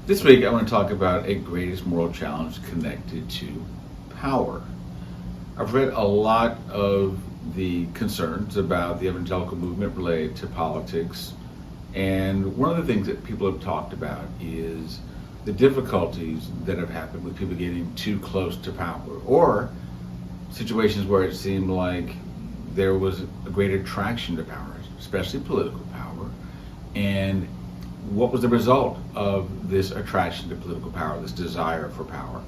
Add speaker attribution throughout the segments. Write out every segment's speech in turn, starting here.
Speaker 1: This week, I want to talk about a greatest moral challenge connected to power. I've read a lot of the concerns about the evangelical movement related to politics, and one of the things that people have talked about is the difficulties that have happened with people getting too close to power, or situations where it seemed like there was a great attraction to power, especially political power, and what was the result of this attraction to political power, this desire for power?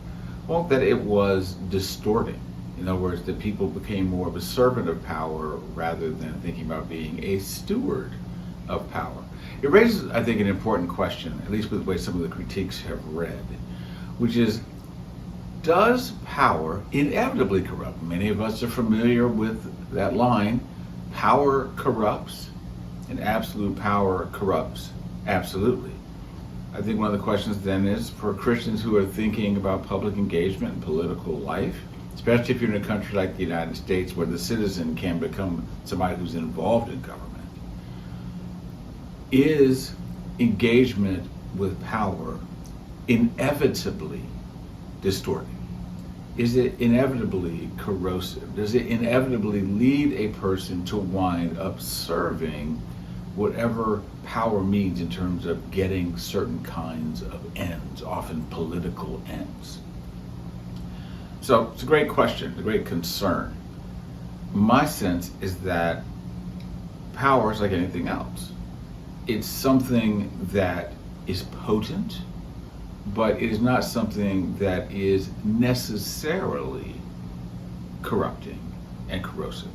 Speaker 1: Well, that it was distorting. In other words, that people became more of a servant of power rather than thinking about being a steward of power. It raises, I think, an important question, at least with the way some of the critiques have read, which is, does power inevitably corrupt? Many of us are familiar with that line, power corrupts, and absolute power corrupts. Absolutely. I think one of the questions then is for Christians who are thinking about public engagement in political life, especially if you're in a country like the United States where the citizen can become somebody who's involved in government, is engagement with power inevitably distorting? Is it inevitably corrosive? Does it inevitably lead a person to wind up serving whatever power means in terms of getting certain kinds of ends, often political ends? So it's a great question, a great concern. My sense is that power is like anything else. It's something that is potent, but it is not something that is necessarily corrupting and corrosive.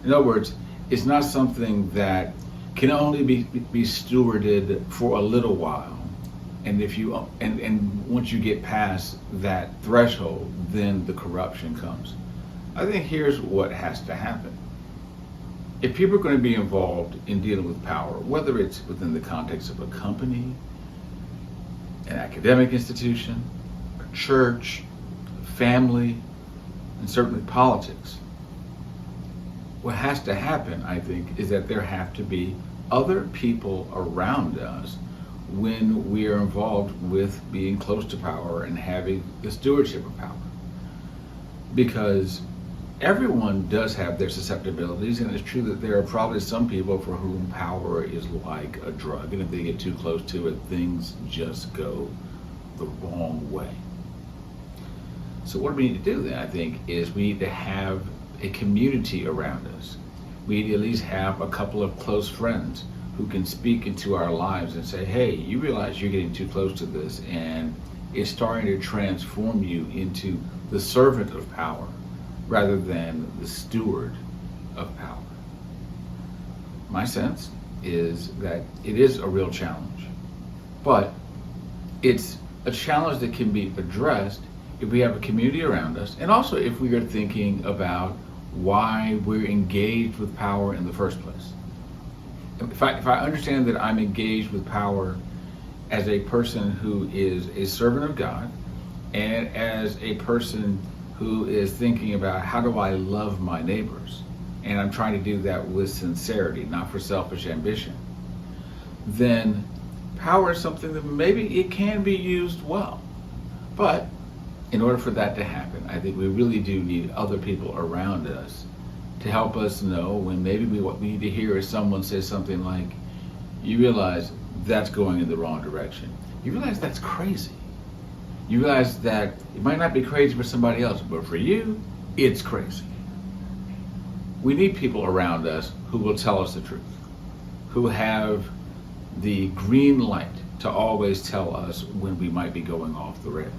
Speaker 1: In other words, it's not something that can only be stewarded for a little while, and if you and once you get past that threshold, then the corruption comes. I think here's what has to happen. If people are going to be involved in dealing with power, whether it's within the context of a company, an academic institution, a church, a family, and certainly politics, what has to happen, I think, is that there have to be other people around us when we are involved with being close to power and having the stewardship of power. Because everyone does have their susceptibilities, and it's true that there are probably some people for whom power is like a drug, and if they get too close to it, things just go the wrong way. So what we need to do then, I think, is we need to have a community around us. We need to at least have a couple of close friends who can speak into our lives and say, hey, you realize you're getting too close to this, and it's starting to transform you into the servant of power rather than the steward of power. My sense is that it is a real challenge, but it's a challenge that can be addressed if we have a community around us, and also if we are thinking about why we're engaged with power in the first place. If I understand that I'm engaged with power as a person who is a servant of God, and as a person who is thinking about how do I love my neighbors, and I'm trying to do that with sincerity, not for selfish ambition, then power is something that maybe it can be used well. But in order for that to happen, I think we really do need other people around us to help us know when maybe what we need to hear is someone say something like, you realize that's going in the wrong direction. You realize that's crazy. You realize that it might not be crazy for somebody else, but for you, it's crazy. We need people around us who will tell us the truth, who have the green light to always tell us when we might be going off the rails.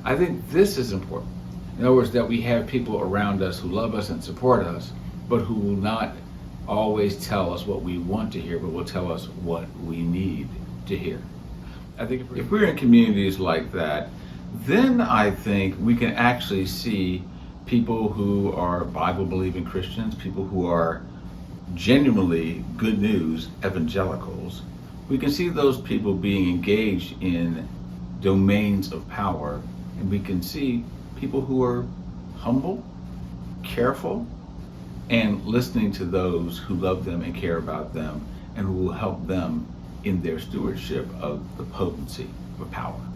Speaker 1: I think this is important. In other words, that we have people around us who love us and support us, but who will not always tell us what we want to hear, but will tell us what we need to hear. I think if we're in communities like that, then I think we can actually see people who are Bible-believing Christians, people who are genuinely good news evangelicals. We can see those people being engaged in domains of power, and we can see people who are humble, careful, and listening to those who love them and care about them and who will help them in their stewardship of the potency of power.